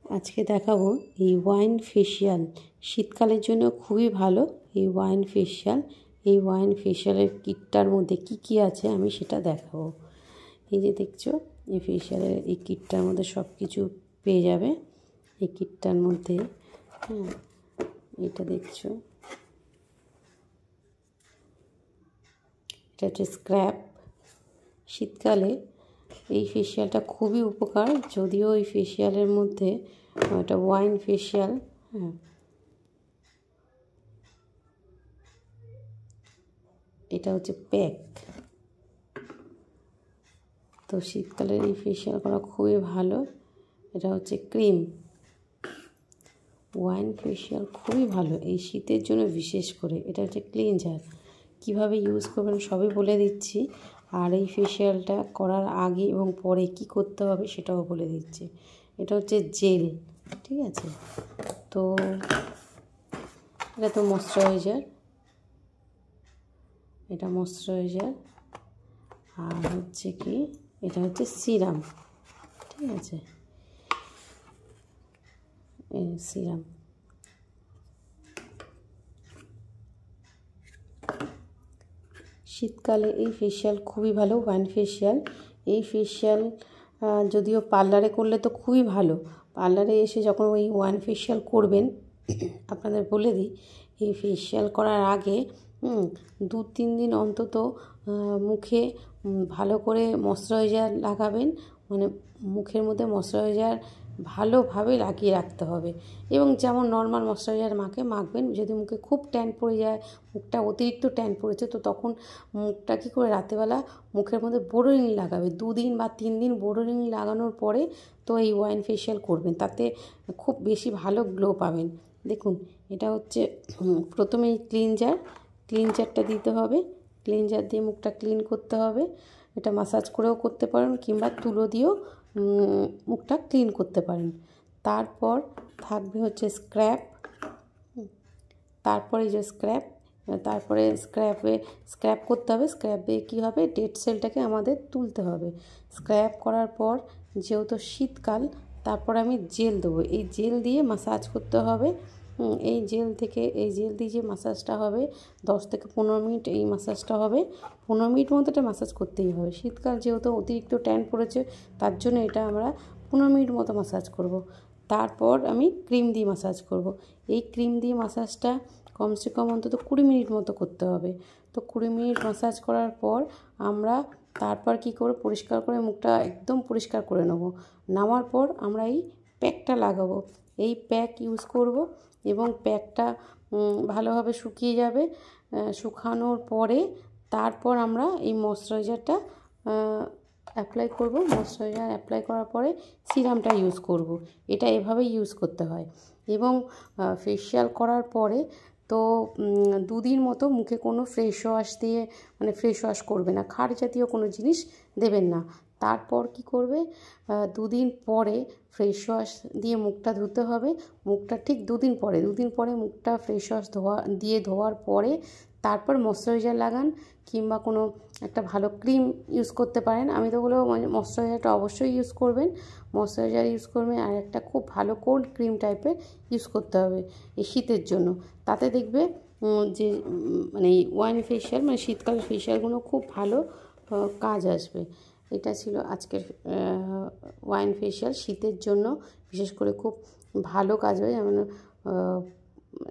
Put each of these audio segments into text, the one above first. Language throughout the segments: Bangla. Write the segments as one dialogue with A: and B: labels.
A: আজকে দেখাবো এই ওয়াইন ফেশিয়াল। শীতকালের জন্য খুবই ভালো এই ওয়াইন ফেশিয়াল। এই ওয়াইন ফেশিয়ালের কিটটার মধ্যে কি কি আছে আমি সেটা দেখাবো। এই যে দেখছো, এই ফেশিয়ালের এই কিটটার মধ্যে সব কিছু পেয়ে যাবে এই কিটটার মধ্যে। হ্যাঁ, এটা দেখছো, এটা হচ্ছে স্ক্র্যাব। শীতকালে এই ফেশিয়ালটা খুবই উপকার, যদিও এই ফেশিয়ালের মধ্যে এটা ওয়াইন ফেশিয়াল। হ্যাঁ, এটা হচ্ছে প্যাক। তো শীতকালের এই ফেশিয়াল করা খুবই ভালো। এটা হচ্ছে ক্রিম। ওয়াইন ফেশিয়াল খুবই ভালো এই শীতের জন্য বিশেষ করে। এটা হচ্ছে ক্লিনজার। কিভাবে ইউজ করবেন সবই বলে দিচ্ছি, আর এই ফেশিয়ালটা করার আগে এবং পরে কি করতে হবে সেটাও বলে দিচ্ছি। এটা হচ্ছে জেল, ঠিক আছে। তো এটা তো ময়শ্চারাইজার, এটা ময়শ্চারাইজার। আর হচ্ছে কি, এটা হচ্ছে সিরাম, ঠিক আছে, এই সিরাম। শীতকালে এই ফেশিয়াল খুবই ভালো, ওয়াইন ফেশিয়াল। এই ফেশিয়াল যদিও পার্লারে করলে তো খুবই ভালো। পার্লারে এসে যখন ওই ওয়াইন ফেশিয়াল করবেন, আপনাদের বলে দিই, এই ফেশিয়াল করার আগে 2-3 দিন অন্তত মুখে ভালো করে ময়শ্চারাইজার লাগাবেন। মানে মুখের মধ্যে ময়শ্চারাইজার ভালোভাবে লাগিয়ে রাখতে হবে, এবং যেমন নর্মাল ময়শ্চারাইজার মাখবেন। যদি মুখে খুব ট্যান পড়ে যায়, মুখটা অতিরিক্ত ট্যান পড়েছে, তো তখন মুখটা কী করে রাতেবেলা মুখের মধ্যে বোরোলিন লাগাবে। 2 দিন বা 3 দিন বোরোলিন লাগানোর পরে তো এই ওয়াইন ফেশিয়াল করবেন, তাতে খুব বেশি ভালো গ্লো পাবেন। দেখুন, এটা হচ্ছে প্রথমেই ক্লিনজারটা দিতে হবে। ক্লিনজার দিয়ে মুখটা ক্লিন করতে হবে। এটা মাসাজ করেও করতে পারেন, কিংবা তুলো দিয়েও মুখটা ক্লিন করতে পারেন। তারপর থাকবে হচ্ছে স্ক্র্যাব। তারপরে যে তারপরে স্ক্র্যাব করতে হবে। স্ক্র্যাব দিয়ে কী হবে, ডেড সেলটাকে আমাদের তুলতে হবে। স্ক্র্যাব করার পর যেহেতু শীতকাল, তারপর আমি জেল দেবো। এই জেল দিয়ে মাসাজ করতে হবে। এই জেল দিয়ে যে মাসাজটা হবে 10 থেকে 15 মিনিট এই মাসাজটা হবে। 15 মিনিট মতো এটা মাসাজ করতেই হবে। শীতকাল যেহেতু অতিরিক্ত ট্যান পড়েছে, তার জন্য এটা আমরা 15 মিনিট মতো মাসাজ করব। তারপর আমি ক্রিম দিয়ে মাসাজ করব। এই ক্রিম দিয়ে মাসাজটা কমসে কম অন্তত 20 মিনিট মতো করতে হবে। তো 20 মিনিট মাসাজ করার পর আমরা তারপর কী করে পরিষ্কার করে মুখটা একদম পরিষ্কার করে নেব। নামার পর আমরা এই প্যাকটা লাগাবো। এই প্যাক ইউজ করব, এবং প্যাকটা ভালোভাবে শুকিয়ে যাবে। শুকানোর পরে তারপর আমরা এই ময়শ্চারাইজারটা অ্যাপ্লাই করব। ময়শ্চারাইজার অ্যাপ্লাই করার পরে সিরামটা ইউজ করব। এটা এভাবেই ইউজ করতে হয়। এবং ফেশিয়াল করার পরে তো 2 দিন মতো মুখে কোনো ফেস ওয়াশ করবে না, খার জাতীয় কোনো জিনিস দেবেন না। তারপর কি করবে, 2 দিন পরে ফেস ওয়াশ দিয়ে মুখটা ধুতে হবে। মুখটা ঠিক 2 দিন পরে মুখটা ফেস ওয়াশ ধোয়ার পরে তারপর ময়শ্চারাইজার লাগান, কিংবা কোনো একটা ভালো ক্রিম ইউজ করতে পারেন। আমি তো বলবো ময়শ্চারাইজারটা অবশ্যই ইউজ করবেন। ময়শ্চারাইজার ইউজ করবেন, আর একটা খুব ভালো কোল্ড ক্রিম টাইপের ইউজ করতে হবে এই শীতের জন্য। তাতে দেখবে যে মানে ওয়াইন ফেশিয়াল, মানে শীতকালের ফেশিয়ালগুলো খুব ভালো কাজ আসবে। এটা ছিল আজকের ওয়াইন ফেশিয়াল। শীতের জন্য বিশেষ করে খুব ভালো কাজ হয়। যেমন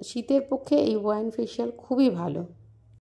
A: শীতের পক্ষে এই ওয়াইন ফেশিয়াল খুবই ভালো।